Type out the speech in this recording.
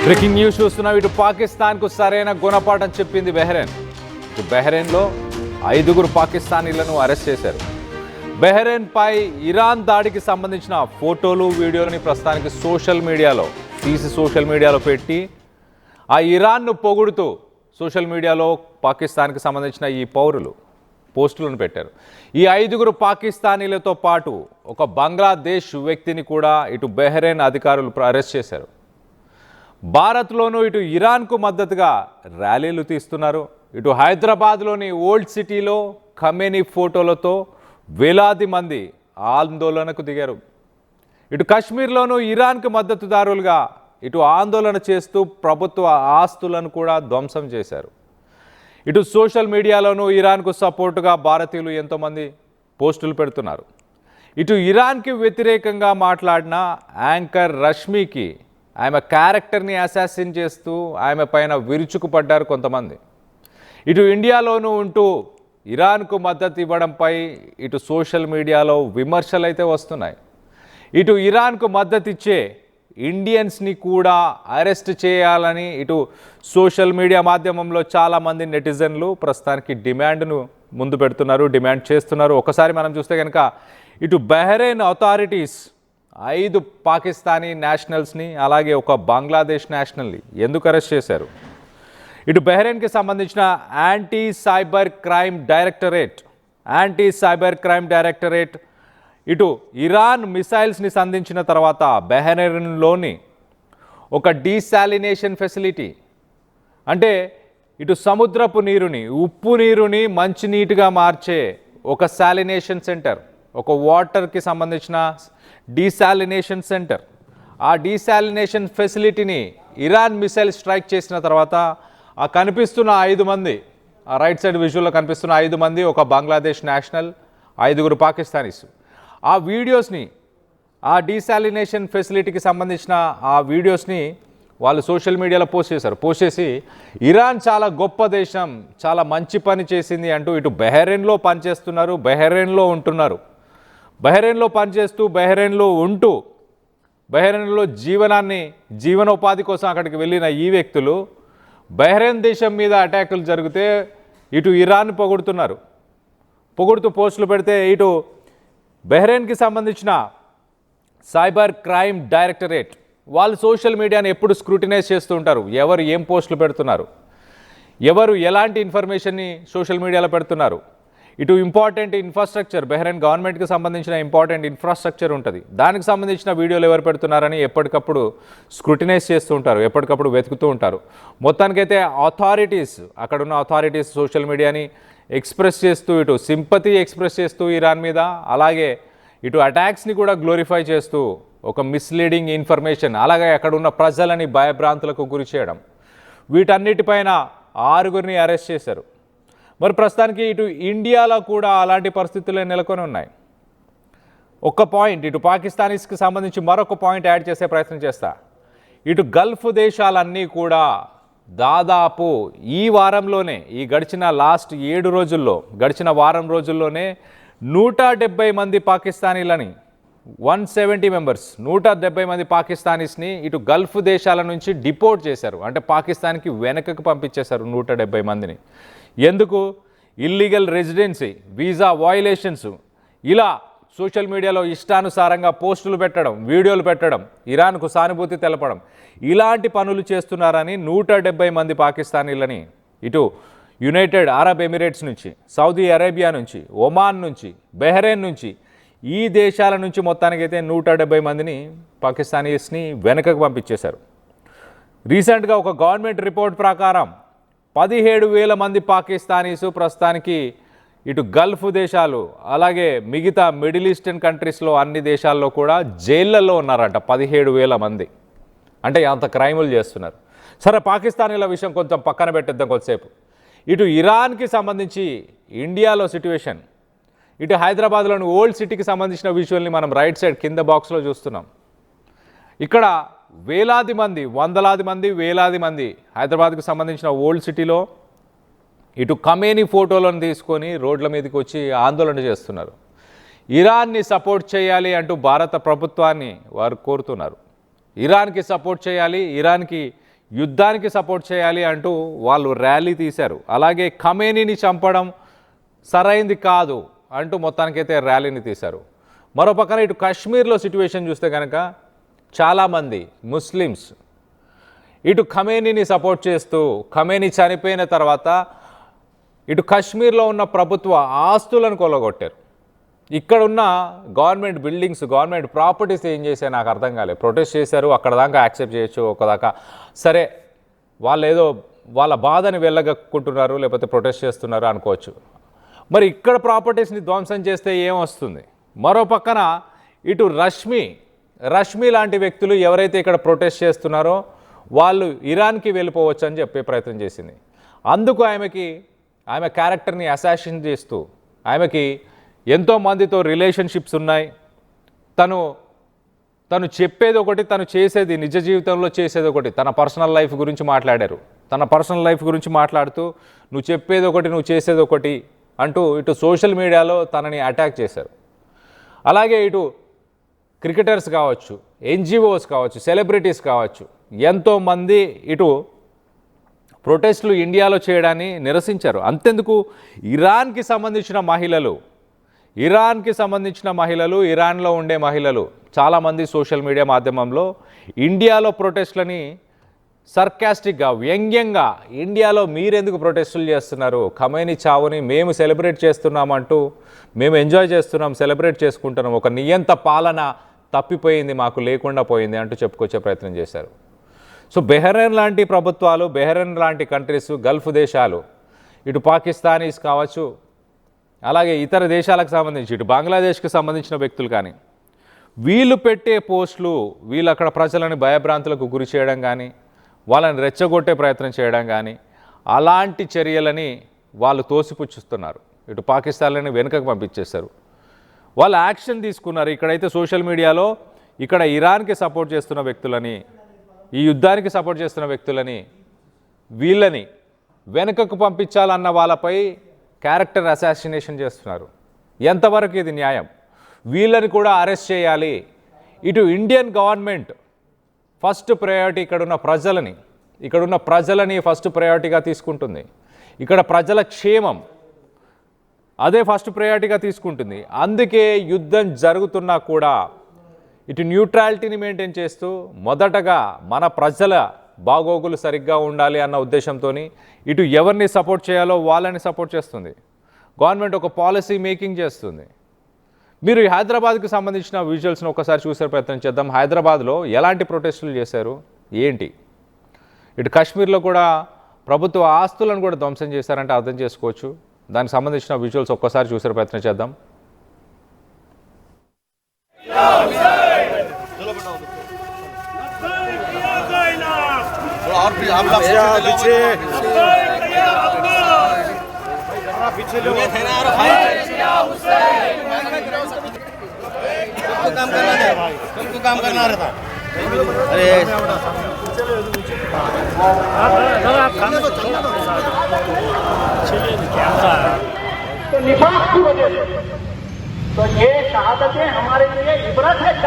Breaking news చూస్తున్నాం. ఇటు పాకిస్తాన్కు సరైన గుణపాఠం చెప్పింది బెహ్రెయిన్. ఇటు బెహ్రెయిన్లో 5 పాకిస్తానీలను అరెస్ట్ చేశారు. బెహ్రెయిన్ పై ఇరాన్ దాడికి సంబంధించిన ఫోటోలు వీడియోలని ప్రస్తుతానికి సోషల్ మీడియాలో పెట్టి ఆ ఇరాన్ను పొగుడుతూ సోషల్ మీడియాలో పాకిస్తాన్కి సంబంధించిన ఈ పౌరులు పోస్టులను పెట్టారు. ఈ 5 పాకిస్తానీలతో పాటు ఒక బంగ్లాదేశ్ వ్యక్తిని కూడా ఇటు బెహ్రెయిన్ అధికారులు అరెస్ట్ చేశారు. భారత్లోనూ ఇటు ఇరాన్కు మద్దతుగా ర్యాలీలు తీస్తున్నారు. ఇటు హైదరాబాద్లోని ఓల్డ్ సిటీలో ఖమేనీ ఫోటోలతో వేలాది మంది ఆందోళనకు దిగారు. ఇటు కశ్మీర్లోనూ ఇరాన్కు మద్దతుదారులుగా ఇటు ఆందోళన చేస్తూ ప్రభుత్వ ఆస్తులను కూడా ధ్వంసం చేశారు. ఇటు సోషల్ మీడియాలోనూ ఇరాన్కు సపోర్టుగా భారతీయులు ఎంతోమంది పోస్టులు పెడుతున్నారు. ఇటు ఇరాన్కి వ్యతిరేకంగా మాట్లాడిన యాంకర్ రష్మికి ఆమె క్యారెక్టర్ని అసాసిన్ చేస్తూ ఆమె పైన విరుచుకుపడ్డారు కొంతమంది. ఇటు ఇండియాలోనూ ఉంటూ ఇరాన్కు మద్దతు ఇవ్వడంపై ఇటు సోషల్ మీడియాలో విమర్శలు అయితే వస్తున్నాయి. ఇటు ఇరాన్కు మద్దతు ఇచ్చే ఇండియన్స్ని కూడా అరెస్ట్ చేయాలని ఇటు సోషల్ మీడియా మాధ్యమంలో చాలామంది నెటిజన్లు ప్రస్తుతానికి డిమాండ్ చేస్తున్నారు. ఒకసారి మనం చూస్తే కనుక ఇటు బెహ్రెయిన్ అథారిటీస్ 5 పాకిస్తానీ నేషనల్స్ని అలాగే ఒక బంగ్లాదేశ్ నేషనల్ని ఎందుకు అరెస్ట్ చేశారు? ఇటు బెహ్రెయిన్కి సంబంధించిన యాంటీ సైబర్ క్రైమ్ డైరెక్టరేట్ ఇటు ఇరాన్ మిసైల్స్ని సంధించిన తర్వాత బెహ్రెయిన్లోని ఒక డీసాలినేషన్ ఫెసిలిటీ, అంటే ఇటు సముద్రపు నీరుని ఉప్పు నీరుని మంచినీటిగా మార్చే ఒక సాలినేషన్ సెంటర్, ఒక వాటర్కి సంబంధించిన డీసాలినేషన్ సెంటర్, ఆ డీసాలినేషన్ ఫెసిలిటీని ఇరాన్ మిసైల్ స్ట్రైక్ చేసిన తర్వాత ఆ కనిపిస్తున్న 5 మంది, ఆ రైట్ సైడ్ విజువల్లో కనిపిస్తున్న 5 మంది ఒక బంగ్లాదేశ్ నేషనల్, 5 పాకిస్తానీస్, ఆ వీడియోస్ని, ఆ డీసాలినేషన్ ఫెసిలిటీకి సంబంధించిన ఆ వీడియోస్ని వాళ్ళు సోషల్ మీడియాలో పోస్ట్ చేసి ఇరాన్ చాలా గొప్ప దేశం, చాలా మంచి పని చేసింది అంటూ ఇటు బెహ్రెయిన్లో పనిచేస్తున్నారు, బెహ్రెయిన్లో ఉంటున్నారు, బెహ్రెయిన్లో పనిచేస్తూ బెహ్రెయిన్లో ఉంటూ బెహ్రెయిన్లో జీవనోపాధి కోసం అక్కడికి వెళ్ళిన ఈ వ్యక్తులు బెహ్రెయిన్ దేశం మీద అటాకులు జరిగితే ఇటు ఇరాన్ పొగుడుతూ పోస్టులు పెడితే ఇటు బెహ్రెయిన్కి సంబంధించిన సైబర్ క్రైమ్ డైరెక్టరేట్ వాళ్ళు సోషల్ మీడియాని ఎప్పుడు స్క్రూటినైజ్ చేస్తూ ఉంటారు. ఎవరు ఏం పోస్టులు పెడుతున్నారు, ఎవరు ఎలాంటి ఇన్ఫర్మేషన్ని సోషల్ మీడియాలో పెడుతున్నారు. ఇటు ఇంపార్టెంట్ ఇన్ఫ్రాస్ట్రక్చర్, బెహ్రెయిన్ గవర్నమెంట్కి సంబంధించిన ఇంపార్టెంట్ ఇన్ఫ్రాస్ట్రక్చర్ ఉంటుంది, దానికి సంబంధించిన వీడియోలు ఎవరు పెడుతున్నారని ఎప్పటికప్పుడు స్క్రూటినైజ్ చేస్తూ ఉంటారు, ఎప్పటికప్పుడు వెతుకుతూ ఉంటారు. మొత్తానికైతే అక్కడున్న అథారిటీస్ సోషల్ మీడియాని ఎక్స్ప్రెస్ చేస్తూ ఇటు సింపతి ఎక్స్ప్రెస్ చేస్తూ ఇరాన్ మీద, అలాగే ఇటు అటాక్స్ని కూడా గ్లోరిఫై చేస్తూ ఒక మిస్లీడింగ్ ఇన్ఫర్మేషన్, అలాగే అక్కడున్న ప్రజలని భయభ్రాంతులకు గురి చేయడం, వీటన్నిటిపైన 6 అరెస్ట్ చేశారు. మరి ప్రస్తుతానికి ఇటు ఇండియాలో కూడా అలాంటి పరిస్థితులే నెలకొని ఉన్నాయి. ఒక పాయింట్ ఇటు పాకిస్తానీస్కి సంబంధించి మరొక పాయింట్ యాడ్ చేసే ప్రయత్నం చేస్తా. ఇటు గల్ఫ్ దేశాలన్నీ కూడా దాదాపు ఈ వారంలోనే, ఈ గడిచిన వారం రోజుల్లోనే 170 మంది పాకిస్తానీలని 170 మెంబర్స్ 170 మంది పాకిస్తానీస్ని ఇటు గల్ఫ్ దేశాల నుంచి డిపోర్ట్ చేశారు. అంటే పాకిస్తాన్కి వెనకకు పంపించేశారు 170 మందిని. ఎందుకు? ఇల్లీగల్ రెసిడెన్సీ, వీసా వయోలేషన్స్, ఇలా సోషల్ మీడియాలో ఇష్టానుసారంగా పోస్టులు పెట్టడం, వీడియోలు పెట్టడం, ఇరాన్కు సానుభూతి తెలపడం, ఇలాంటి పనులు చేస్తున్నారని 170 మంది పాకిస్తానీలని ఇటు యునైటెడ్ అరబ్ ఎమిరేట్స్ నుంచి, సౌదీ అరేబియా నుంచి, ఒమాన్ నుంచి, బెహ్రెయిన్ నుంచి, ఈ దేశాల నుంచి మొత్తానికైతే 170 మందిని పాకిస్తానీస్ని వెనకకు పంపించేశారు. రీసెంట్గా ఒక గవర్నమెంట్ రిపోర్ట్ ప్రకారం 17,000 మంది పాకిస్తానీసు ప్రస్తుతానికి ఇటు గల్ఫ్ దేశాలు అలాగే మిగతా మిడిల్ ఈస్టర్న్ కంట్రీస్లో అన్ని దేశాల్లో కూడా జైళ్ళల్లో ఉన్నారంట 17,000 మంది. అంటే అంత క్రైములు చేస్తున్నారు. సరే, పాకిస్తానీల విషయం కొంచెం పక్కన పెట్టేద్దాం కొద్దిసేపు. ఇటు ఇరాన్కి సంబంధించి ఇండియాలో సిట్యువేషన్, ఇటు హైదరాబాద్లోని ఓల్డ్ సిటీకి సంబంధించిన విజువల్ని మనం రైట్ సైడ్ కింద బాక్స్లో చూస్తున్నాం. ఇక్కడ వందలాది మంది హైదరాబాద్కు సంబంధించిన ఓల్డ్ సిటీలో ఇటు ఖమేనీ ఫోటోలను తీసుకొని రోడ్ల మీదకి వచ్చి ఆందోళన చేస్తున్నారు. ఇరాన్ని సపోర్ట్ చేయాలి అంటూ భారత ప్రభుత్వాన్ని వారు కోరుతున్నారు. ఇరాన్కి సపోర్ట్ చేయాలి, ఇరాన్కి యుద్ధానికి సపోర్ట్ చేయాలి అంటూ వాళ్ళు ర్యాలీ తీశారు. అలాగే ఖమేనీని చంపడం సరైంది కాదు అంటూ మొత్తానికైతే ర్యాలీని తీశారు. మరో పక్కన ఇటు కాశ్మీర్లో సిట్యువేషన్ చూస్తే కనుక చాలామంది ముస్లిమ్స్ ఇటు ఖమేనీని సపోర్ట్ చేస్తూ ఖమేనీ చనిపోయిన తర్వాత ఇటు కాశ్మీర్లో ఉన్న ప్రభుత్వ ఆస్తులను కొల్లగొట్టారు. ఇక్కడ ఉన్న గవర్నమెంట్ బిల్డింగ్స్, గవర్నమెంట్ ప్రాపర్టీస్ ఏం చేశారు నాకు అర్థం కాలేదు. ప్రొటెస్ట్ చేశారు, అక్కడ దాకా యాక్సెప్ట్ చేయొచ్చు, ఒకదాకా సరే వాళ్ళు ఏదో వాళ్ళ బాధని వెళ్ళగక్కుంటున్నారు, లేకపోతే ప్రొటెస్ట్ చేస్తున్నారు అనుకోవచ్చు. మరి ఇక్కడ ప్రాపర్టీస్ని ధ్వంసం చేస్తే ఏం వస్తుంది? మరో పక్కన ఇటు రష్మి లాంటి వ్యక్తులు ఎవరైతే ఇక్కడ ప్రొటెస్ట్ చేస్తున్నారో వాళ్ళు ఇరాన్కి వెళ్ళిపోవచ్చు అని చెప్పే ప్రయత్నం చేసింది. అందుకు ఆమె క్యారెక్టర్ని అసాసిన్ చేస్తూ ఆమెకి ఎంతో మందితో రిలేషన్షిప్స్ ఉన్నాయి. తను చెప్పేది ఒకటి, తను చేసేది నిజ జీవితంలో చేసేది ఒకటి. తన పర్సనల్ లైఫ్ గురించి మాట్లాడారు. తన పర్సనల్ లైఫ్ గురించి మాట్లాడుతూ నువ్వు చెప్పేది ఒకటి, నువ్వు చేసేది ఒకటి అంటూ ఇటు సోషల్ మీడియాలో తనని అటాక్ చేశారు. అలాగే ఇటు క్రికెటర్స్ కావచ్చు, ఎన్జిఓస్ కావచ్చు, సెలబ్రిటీస్ కావచ్చు, ఎంతోమంది ఇటు ప్రొటెస్టులు ఇండియాలో చేయడాన్ని నిరసించారు. అంతెందుకు ఇరాన్కి సంబంధించిన మహిళలు, ఇరాన్లో ఉండే మహిళలు చాలామంది సోషల్ మీడియా మాధ్యమంలో ఇండియాలో ప్రొటెస్టులని సర్కాస్టిక్గా, వ్యంగ్యంగా ఇండియాలో మీరెందుకు ప్రొటెస్టులు చేస్తున్నారు, ఖమేనీ చావుని మేము సెలబ్రేట్ చేస్తున్నామంటూ మేము ఎంజాయ్ చేస్తున్నాం, సెలబ్రేట్ చేసుకుంటున్నాం, ఒక నియంత పాలన తప్పిపోయింది, మాకు లేకుండా పోయింది అంటూ చెప్పుకొచ్చే ప్రయత్నం చేశారు. సో బెహ్రెయిన్ లాంటి ప్రభుత్వాలు, బెహ్రెయిన్ లాంటి కంట్రీస్, గల్ఫ్ దేశాలు, ఇటు పాకిస్తానీస్ కావచ్చు, అలాగే ఇతర దేశాలకు సంబంధించి ఇటు బంగ్లాదేశ్కి సంబంధించిన వ్యక్తులు కానీ వీళ్ళు పెట్టే పోస్టులు వీళ్ళు అక్కడ ప్రజలను భయభ్రాంతులకు గురి చేయడం కానీ, వాళ్ళని రెచ్చగొట్టే ప్రయత్నం చేయడం కానీ, అలాంటి చర్యలని వాళ్ళు తోసిపుచ్చుస్తున్నారు. ఇటు పాకిస్తాన్లని వెనుకకు పంపించేశారు. వాళ్ళు యాక్షన్ తీసుకున్నారు. ఇక్కడైతే సోషల్ మీడియాలో ఇక్కడ ఇరాన్కి సపోర్ట్ చేస్తున్న వ్యక్తులని, ఈ యుద్ధానికి సపోర్ట్ చేస్తున్న వ్యక్తులని, వీళ్ళని వెనుకకు పంపించాలన్న వాళ్ళపై క్యారెక్టర్ అసాసినేషన్ చేస్తున్నారు. ఎంతవరకు ఇది న్యాయం? వీళ్ళని కూడా అరెస్ట్ చేయాలి. ఇటు ఇండియన్ గవర్నమెంట్ ఫస్ట్ ప్రయారిటీ ఇక్కడున్న ప్రజలని ఫస్ట్ ప్రయారిటీగా తీసుకుంటుంది. ఇక్కడ ప్రజల క్షేమం అదే ఫస్ట్ ప్రయారిటీగా తీసుకుంటుంది. అందుకే యుద్ధం జరుగుతున్నా కూడా ఇటు న్యూట్రాలిటీని మెయింటైన్ చేస్తూ మొదటగా మన ప్రజల బాగోగులు సరిగ్గా ఉండాలి అన్న ఉద్దేశంతో ఇటు ఎవరిని సపోర్ట్ చేయాలో వాళ్ళని సపోర్ట్ చేస్తుంది. గవర్నమెంట్ ఒక పాలసీ మేకింగ్ చేస్తుంది. మీరు ఈ హైదరాబాద్కి సంబంధించిన విజువల్స్ని ఒకసారి చూసే ప్రయత్నం చేద్దాం. హైదరాబాద్లో ఎలాంటి ప్రొటెస్టులు చేశారు ఏంటి? ఇటు కాశ్మీర్లో కూడా ప్రభుత్వ ఆస్తులను కూడా ధ్వంసం చేశారంటే అర్థం చేసుకోవచ్చు. దానికి సంబంధించిన విజువల్స్ ఒక్కసారి చూసే ప్రయత్నం చేద్దాం. काम करना रहता अरे तो निफाक की वजह से तो ये शहादतें हमारे लिए इबरत है।